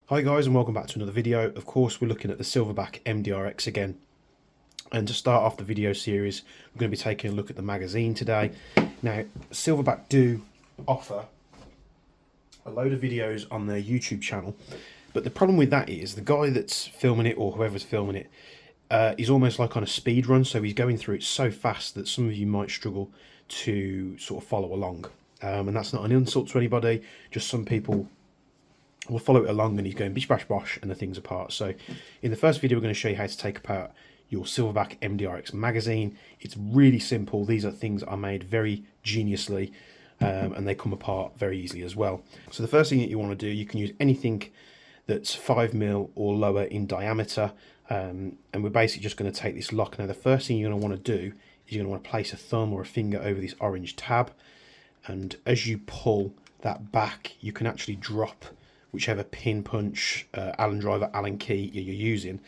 Hi guys, and welcome back to another video. Of course, we're looking at the Silverback MDR-X again. And to start off the video series, we're going to be taking a look at the magazine today. Now, Silverback do offer a load of videos on their YouTube channel, but the problem with that is the guy that's filming it, or whoever's filming it, is almost like on a speed run, so he's going through it so fast that some of you might struggle to sort of follow along. And that's not an insult to anybody, just some people will follow it along and he's going bish bash bosh and the thing's apart. So in the first video we're going to show you how to take apart your Silverback MDR-X magazine. It's really simple. These are things that are made very geniusly and they come apart very easily as well. So the first thing that you want to do, you can use anything that's 5mm or lower in diameter, and we're basically just going to take this lock. Now the first thing you're going to want to do is you're going to want to place a thumb or a finger over this orange tab, and as you pull that back you can actually drop whichever pin, punch, Allen driver, Allen key you're using,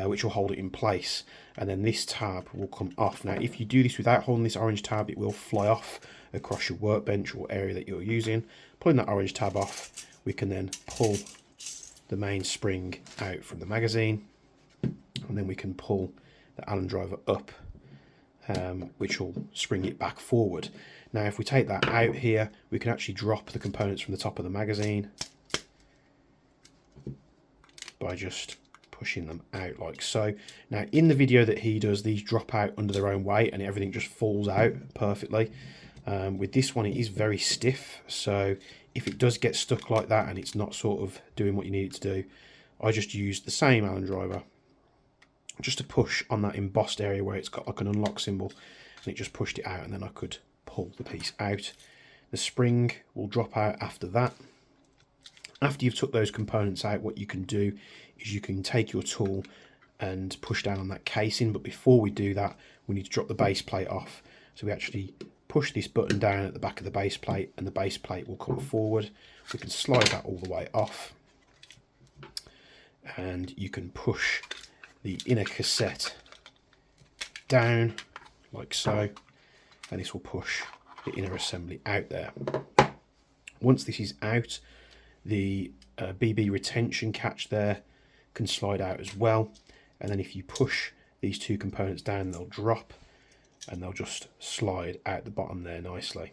which will hold it in place, and then this tab will come off. Now if you do this without holding this orange tab, it will fly off across your workbench or area that you're using. Pulling that orange tab off, we can then pull the main spring out from the magazine, and then we can pull the Allen driver up, which will spring it back forward. Now if we take that out here, we can actually drop the components from the top of the magazine by just pushing them out like so. Now in the video that he does, these drop out under their own weight and everything just falls out perfectly. With this one it is very stiff, so if it does get stuck like that and it's not sort of doing what you need it to do, I just used the same Allen driver just to push on that embossed area where it's got like an unlock symbol, and it just pushed it out, and then I could pull the piece out. The spring will drop out after that. After you've took those components out, what you can do is you can take your tool and push down on that casing, but before we do that we need to drop the base plate off. So we actually push this button down at the back of the base plate and the base plate will come forward. We can slide that all the way off, and you can push the inner cassette down like so, and this will push the inner assembly out there. Once this is out, the BB retention catch there can slide out as well, and then if you push these two components down, they'll drop and they'll just slide out the bottom there nicely.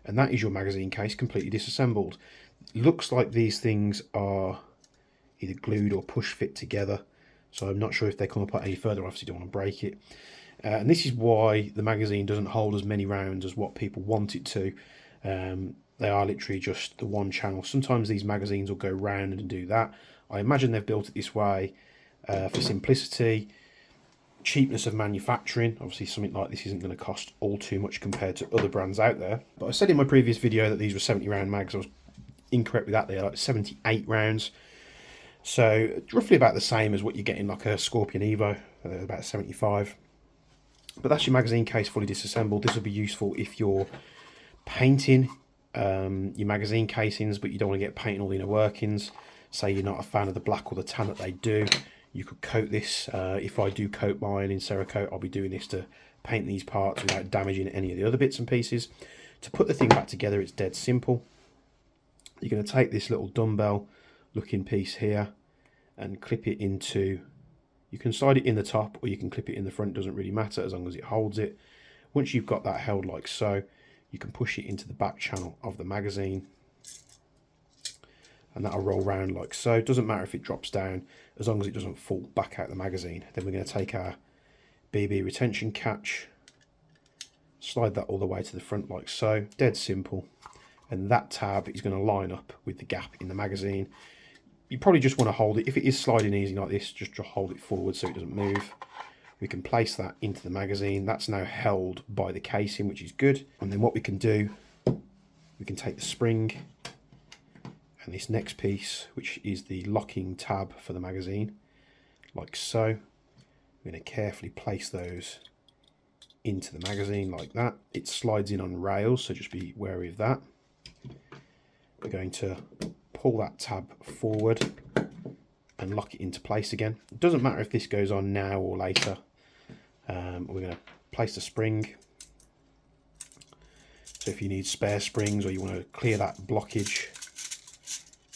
And that is your magazine case completely disassembled. Looks like these things are either glued or push fit together, so I'm not sure if they come apart any further. Obviously don't want to break it, and this is why the magazine doesn't hold as many rounds as what people want it to. They are literally just the one channel. Sometimes these magazines will go round and do that. I imagine they've built it this way for simplicity, cheapness of manufacturing. Obviously something like this isn't going to cost all too much compared to other brands out there. But I said in my previous video that these were 70 round mags. I was incorrect with that. They're like 78 rounds. So roughly about the same as what you get in like a Scorpion Evo, about 75. But that's your magazine case fully disassembled. This will be useful if you're painting your magazine casings, but you don't want to get paint all the inner workings. Say you're not a fan of the black or the tan that they do, you could coat this. If I do coat mine in Cerakote, I'll be doing this to paint these parts without damaging any of the other bits and pieces. To put the thing back together, it's dead simple. You're going to take this little dumbbell looking piece here and clip it into, you can slide it in the top or you can clip it in the front, doesn't really matter as long as it holds it. Once you've got that held like so, you can push it into the back channel of the magazine, and that'll roll round like so. Doesn't matter if it drops down as long as it doesn't fall back out the magazine. Then we're going to take our BB retention catch, slide that all the way to the front like so. Dead simple. And that tab is going to line up with the gap in the magazine. You probably just want to hold it. If it is sliding easy like this, just hold it forward so it doesn't move. We can place that into the magazine. That's now held by the casing, which is good. And then what we can do, we can take the spring and this next piece, which is the locking tab for the magazine, like so. We're going to carefully place those into the magazine like that. It slides in on rails, so just be wary of that. We're going to pull that tab forward and lock it into place again. It doesn't matter if this goes on now or later. We're going to place the spring. So if you need spare springs or you want to clear that blockage,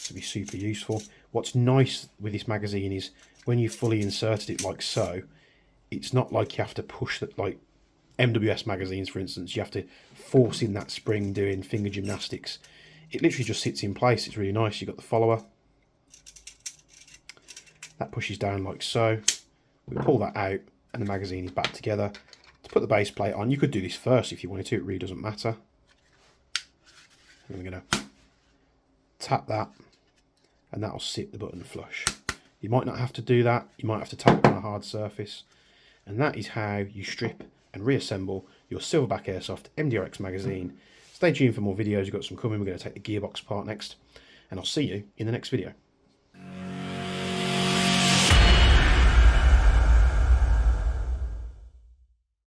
to be super useful. What's nice with this magazine is when you fully inserted it like so, it's not like you have to push that, like MWS magazines, for instance, you have to force in that spring doing finger gymnastics. It literally just sits in place. It's really nice. You've got the follower. That pushes down like so. We pull that out and the magazine is back together. To put the base plate on, you could do this first if you wanted to. It really doesn't matter. And we're going to tap that and that'll sit the button flush. You might not have to do that. You might have to tap it on a hard surface. And that is how you strip and reassemble your Silverback Airsoft MDR-X magazine. Stay tuned for more videos. We've got some coming. We're going to take the gearbox apart next. And I'll see you in the next video.